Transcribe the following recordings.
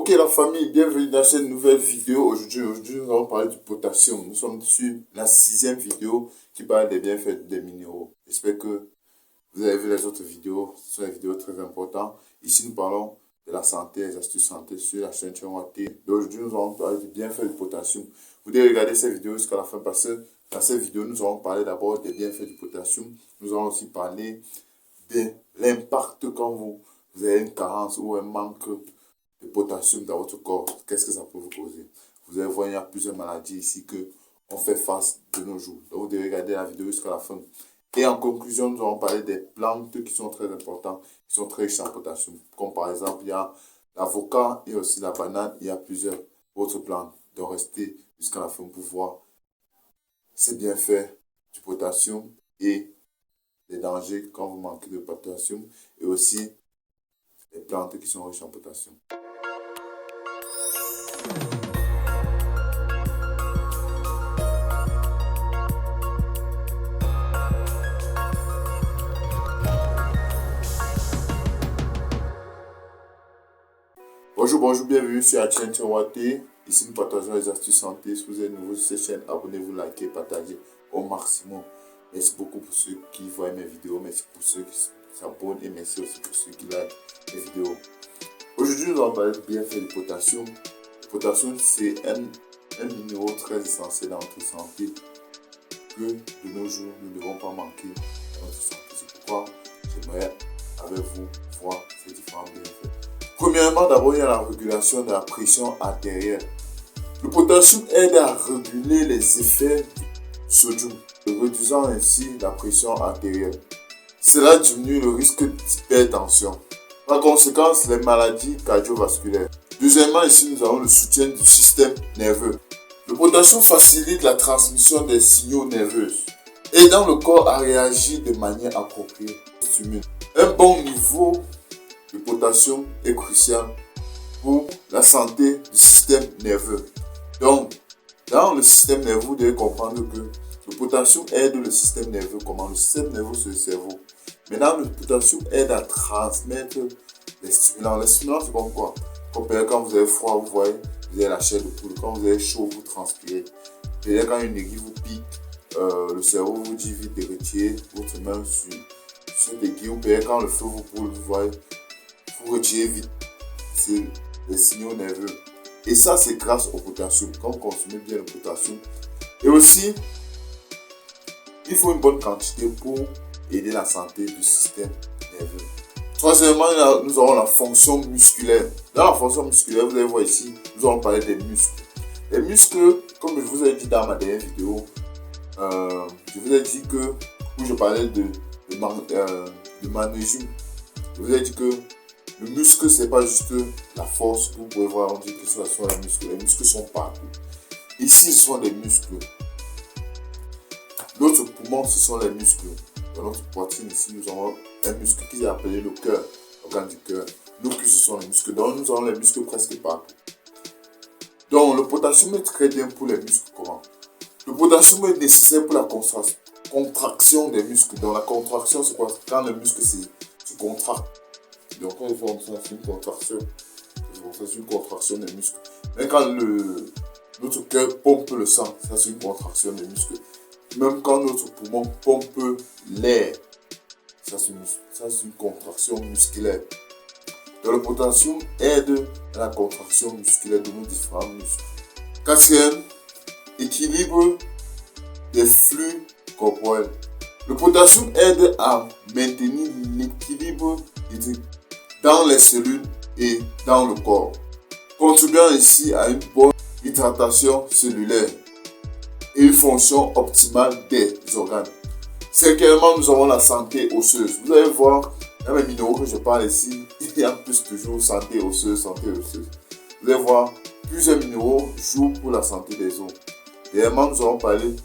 Ok la famille, bienvenue dans cette nouvelle vidéo. Aujourd'hui, nous allons parler du potassium. Nous sommes sur la 6e vidéo qui parle des bienfaits des minéraux. J'espère que vous avez vu les autres vidéos. Ce sont des vidéos très importantes. Ici, nous parlons de la santé, les astuces santé sur la chaîne Chonwate. Aujourd'hui, nous allons parler du bienfait du potassium. Vous devez regarder cette vidéo jusqu'à la fin parce que dans cette vidéo, nous allons parler d'abord des bienfaits du potassium. Nous allons aussi parler de l'impact quand vous avez une carence ou un manque de potassium dans votre corps. Qu'est-ce que ça peut vous causer? Vous allez voir, il y a plusieurs maladies ici que on fait face de nos jours. Donc, vous devez regarder la vidéo jusqu'à la fin. Et en conclusion, nous allons parler des plantes qui sont très importantes, qui sont très riches en potassium. Comme par exemple, il y a l'avocat et aussi la banane. Il y a plusieurs autres plantes. Donc, restez jusqu'à la fin pour voir ces bienfaits du potassium et les dangers quand vous manquez de potassium et aussi les plantes qui sont riches en potassium. Bonjour, bienvenue sur la chaîne Chonwate. Ici, nous partageons les astuces santé. Si vous êtes nouveau sur cette chaîne, abonnez-vous, likez, partagez au maximum. Merci beaucoup pour ceux qui voient mes vidéos. Merci pour ceux qui s'abonnent et merci aussi pour ceux qui likent mes vidéos. Aujourd'hui, nous allons parler du bienfait du potassium. Le potassium, c'est un minéraux très essentiel dans notre santé que de nos jours, nous ne devons pas manquer dans notre santé. C'est pourquoi j'aimerais avec vous voir ces différents bienfaits. Premièrement, d'abord, il y a la régulation de la pression artérielle. Le potassium aide à réguler les effets du sodium, réduisant ainsi la pression artérielle. Cela diminue le risque d'hypertension. Par conséquent, les maladies cardiovasculaires. Deuxièmement, ici, nous avons le soutien du système nerveux. Le potassium facilite la transmission des signaux nerveux, aidant le corps à réagir de manière appropriée. Un bon niveau de potassium est crucial pour la santé du système nerveux. Donc, dans le système nerveux, vous devez comprendre que le potassium aide le système nerveux. Comment? Le système nerveux, c'est le cerveau. Maintenant, le potassium aide à transmettre les stimulants. Les stimulants, c'est comme quoi? Comme quand vous avez froid, vous voyez, vous avez la chair de poule. Quand vous avez chaud, vous transpirez. Et quand une aiguille vous pique, le cerveau vous dit vite de retirer votre main sur cette aiguille. Ou bien quand le feu vous brûle, vous voyez, vous retirez vite. C'est les signaux nerveux. Et ça, c'est grâce au potassium. Quand vous consommez bien le potassium. Et aussi, il faut une bonne quantité pour aider la santé du système nerveux. Troisièmement, nous aurons la fonction musculaire. Dans la fonction musculaire, vous allez voir ici, nous allons parler des muscles. Les muscles, comme je vous ai dit dans ma dernière vidéo, je vous ai dit que, où je parlais de magnésium, je vous ai dit que le muscle, c'est pas juste la force. Vous pouvez voir, on dit que ce sont les muscles. Les muscles sont partout. Ici, ce sont des muscles. Notre poumon, ce sont les muscles. Dans notre poitrine, ici, nous avons un muscle qui est appelé le cœur, l'organe du cœur. Nos cuisses, ce sont les muscles. Donc, nous avons les muscles presque partout. Donc, le potassium est très bien pour les muscles. Comment? Le potassium est nécessaire pour la contraction des muscles. Donc, la contraction, c'est quoi? Quand le muscle se contracte. Donc, quand il faut c'est une contraction. C'est une contraction des muscles. Mais quand notre cœur pompe le sang, ça c'est une contraction des muscles. Même quand notre poumon pompe l'air, ça c'est une contraction musculaire. Donc, le potassium aide à la contraction musculaire de nos différents muscles. Quatrième, équilibre des flux corporels. Le potassium aide à maintenir l'équilibre hydrique dans les cellules et dans le corps, contribuant ici à une bonne hydratation cellulaire et une fonction optimale des organes. Cinquièmement, nous avons la santé osseuse. Vous allez voir, dans les minéraux que je parle ici, il y a plus toujours santé osseuse, santé osseuse. Vous allez voir, plusieurs minéraux jouent pour la santé des os. Dernièrement, nous allons parler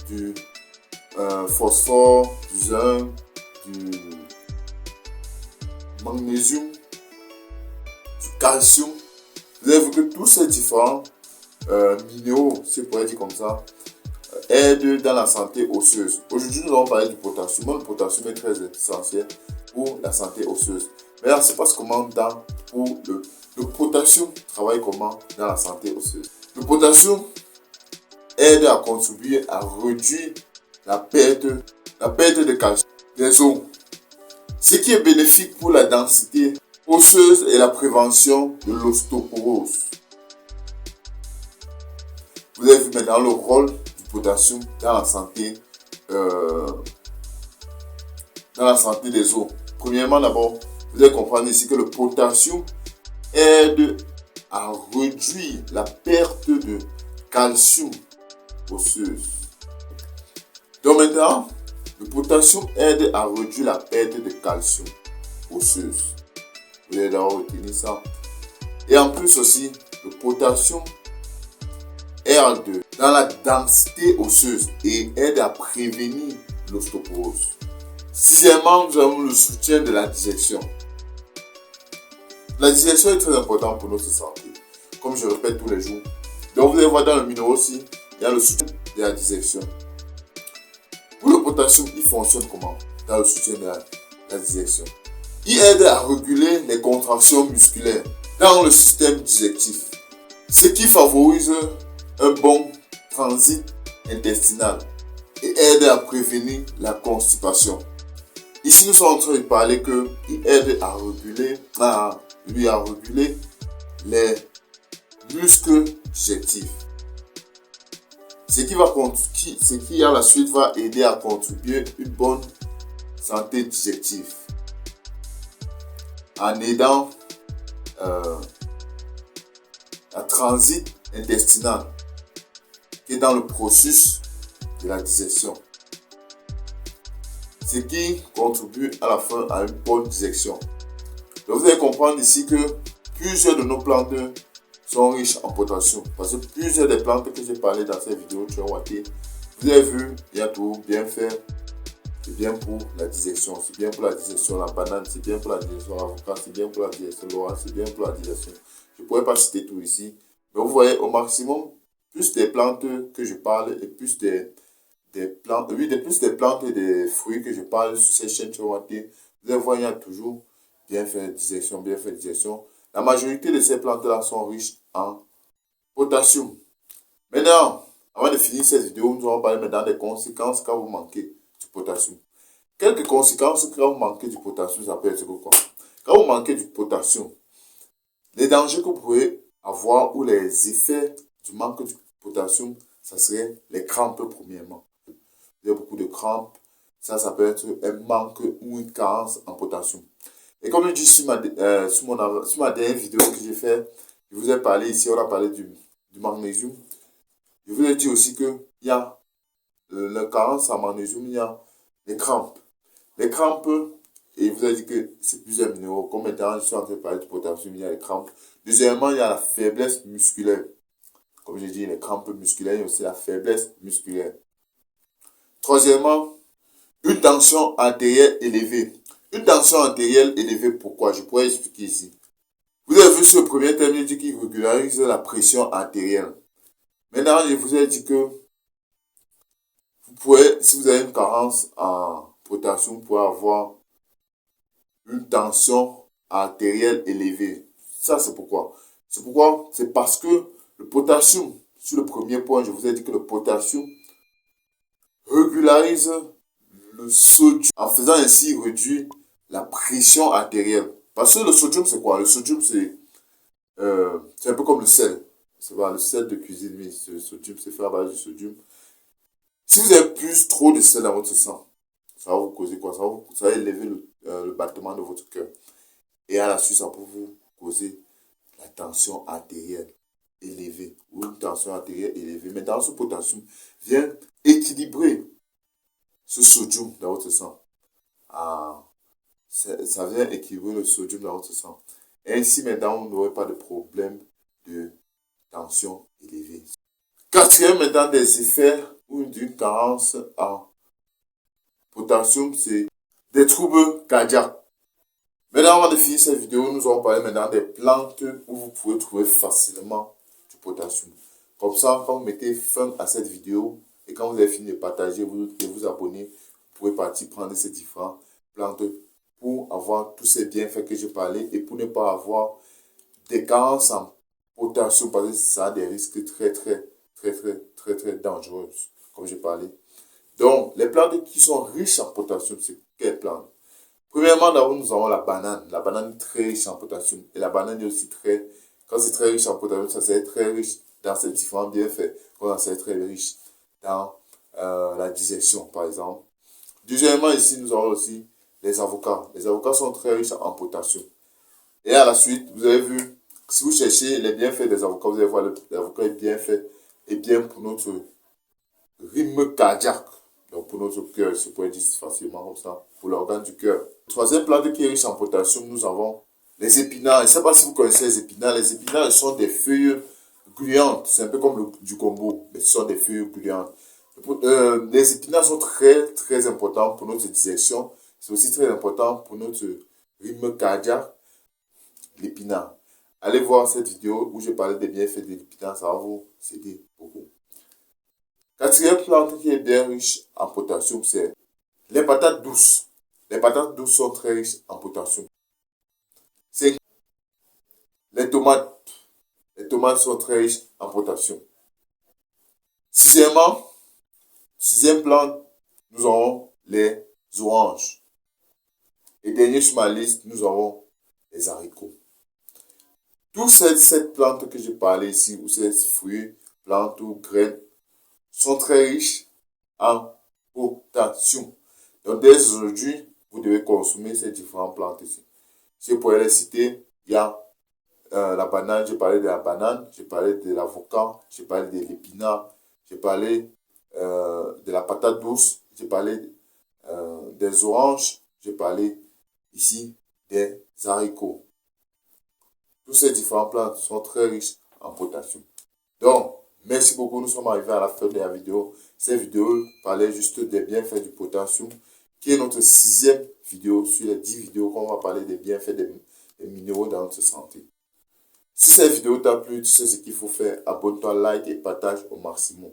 du phosphore, du zinc, du magnésium, du calcium. Vous avez vu que tous ces différents minéraux, si on pourrait dire comme ça, aident dans la santé osseuse. Aujourd'hui, nous allons parler du potassium. Le potassium est très essentiel pour la santé osseuse. Mais là, ça se passe comment pour le Le potassium travaille comment dans la santé osseuse? Le potassium aide à contribuer à réduire la perte de calcium des os, ce qui est bénéfique pour la densité osseuse et la prévention de l'ostéoporose. Vous avez vu maintenant le rôle du potassium dans la santé des os. Premièrement, d'abord, vous allez comprendre ici que le potassium aide à réduire la perte de calcium osseuse. Donc maintenant, le potassium aide à réduire la perte de calcium osseuse. Vous allez d'abord retenir ça. Et en plus aussi, le potassium aide dans la densité osseuse et aide à prévenir l'ostéoporose. Sixièmement, nous avons le soutien de la digestion. La digestion est très importante pour notre santé, comme je répète tous les jours. Donc vous allez voir dans le minéraux aussi, il y a le soutien de la digestion. Pour le potassium, il fonctionne comment dans le soutien de la digestion? Il aide à réguler les contractions musculaires dans le système digestif, ce qui favorise un bon transit intestinal et aide à prévenir la constipation. Ici, nous sommes en train de parler qu'il aide à réguler les muscles digestifs. Ce qui à la suite va aider à contribuer une bonne santé digestive en aidant la transit intestinal qui est dans le processus de la digestion. Ce qui contribue à la fin à une bonne digestion. Donc vous allez comprendre ici que plusieurs de nos plantes sont riches en potassium. Parce que plusieurs des plantes que j'ai parlé dans cette vidéo, vous avez vu, il y a tout bien fait. C'est bien pour la digestion. C'est bien pour la digestion. La banane, c'est bien pour la digestion. L'avocat, c'est bien pour la digestion. L'orange, c'est bien pour la digestion. Je ne pourrais pas citer tout ici. Mais vous voyez, au maximum, plus des plantes que je parle et plus des plantes et des fruits que je parle sur cette chaîne, vous allez voir, il y a toujours bien fait digestion, bien fait digestion. La majorité de ces plantes-là sont riches en potassium. Maintenant, avant de finir cette vidéo, nous allons parler maintenant des conséquences quand vous manquez du potassium. Quelques conséquences quand vous manquez du potassium, ça peut être quoi? Quand vous manquez du potassium, les dangers que vous pouvez avoir ou les effets du manque du potassium, ça serait les crampes premièrement. Il y a beaucoup de crampes, ça peut être un manque ou une carence en potassium. Et comme je dis sur ma dernière vidéo que j'ai fait, je vous ai parlé ici, on a parlé du magnésium. Je vous ai dit aussi qu'il y a la carence en magnésium, il y a les crampes. Les crampes, et vous avez dit que c'est plusieurs minéraux. Comme maintenant, je suis en train de parler du potassium, il y a les crampes. Deuxièmement, il y a la faiblesse musculaire. Comme j'ai dit, les crampes musculaires, il y a aussi la faiblesse musculaire. Troisièmement, une tension artérielle élevée. Une tension artérielle élevée, pourquoi? Je pourrais expliquer ici. Vous avez vu sur le premier thème, il dit qu'il régularise la pression artérielle. Maintenant, je vous ai dit que vous pouvez, si vous avez une carence en potassium, vous pouvez avoir une tension artérielle élevée. Ça, c'est pourquoi? C'est parce que le potassium, sur le premier point, je vous ai dit que le potassium régularise le sodium en faisant ainsi réduire la pression artérielle. Parce que le sodium, c'est quoi? Le sodium, c'est un peu comme le sel. C'est le sel de cuisine, mais le sodium, c'est fait à base du sodium. Si vous avez trop de sel dans votre sang, ça va vous causer quoi? Ça va élever le battement de votre cœur. Et à la suite, ça peut vous causer la tension artérielle élevée ou une tension artérielle élevée. Mais dans ce potassium, vient équilibrer ce sodium dans votre sang. Ça vient équilibrer le sodium dans votre sang. Et ainsi, maintenant, vous n'aurez pas de problème de tension élevée. Quatrième, maintenant, des effets ou d'une carence en potassium, c'est des troubles cardiaques. Maintenant, avant de finir cette vidéo, nous allons parler maintenant des plantes où vous pouvez trouver facilement du potassium. Comme ça, quand vous mettez fin à cette vidéo et quand vous avez fini de partager et vous abonner, vous pouvez partir prendre ces différentes plantes pour avoir tous ces bienfaits que j'ai parlé et pour ne pas avoir des carences en potassium parce que ça a des risques très dangereux, comme j'ai parlé. Donc, les plantes qui sont riches en potassium, c'est quelles plantes? Premièrement, d'abord, nous avons la banane. La banane est très riche en potassium. Et la banane est aussi quand c'est très riche en potassium, ça c'est très riche dans ses différents bienfaits. Quand c'est très riche dans la digestion, par exemple. Deuxièmement, ici, nous avons aussi les avocats. Les avocats sont très riches en potassium. Et à la suite, vous avez vu, si vous cherchez les bienfaits des avocats, vous allez voir l'avocat est bien fait et bien pour notre rythme cardiaque. Donc pour notre cœur, je pourrais dire facilement comme ça, pour l'organe du cœur. Troisième plante qui est riche en potassium, nous avons les épinards. Je ne sais pas si vous connaissez les épinards. Les épinards sont des feuilles gluantes. C'est un peu comme du gombo, mais ce sont des feuilles gluantes. Les épinards sont très importants pour notre digestion. C'est aussi très important pour notre rythme cardiaque, l'épinard. Allez voir cette vidéo où je parlais des bienfaits de l'épinard, ça va vous aider beaucoup. Quatrième plante qui est bien riche en potassium, c'est les patates douces. Les patates douces sont très riches en potassium. C'est les tomates. Les tomates sont très riches en potassium. Sixième plante, nous avons les oranges. Et dernier sur ma liste, nous avons les haricots. Toutes ces plantes que j'ai parlé ici, ou ces fruits, plantes ou graines, sont très riches en potassium. Donc, dès aujourd'hui, vous devez consommer ces différentes plantes ici. Si je pourrais les citer, il y a la banane, j'ai parlé de la banane, j'ai parlé de l'avocat, j'ai parlé de l'épinard, j'ai parlé de la patate douce, j'ai parlé des oranges, j'ai parlé ici des haricots. Tous ces différentes plantes sont très riches en potassium. Donc, merci beaucoup, nous sommes arrivés à la fin de la vidéo. Cette vidéo parlait juste des bienfaits du potassium, qui est notre sixième vidéo sur les 10 vidéos qu'on va parler des bienfaits des minéraux dans notre santé. Si cette vidéo t'a plu, tu sais ce qu'il faut faire. Abonne-toi, like et partage au maximum.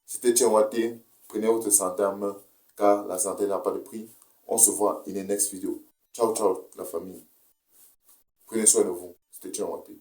C'était Tienwaté. Prenez votre santé en main, car la santé n'a pas de prix. On se voit in the next vidéo. Ciao, ciao, la famille. Prenez soin de vous. C'était Tienwaté.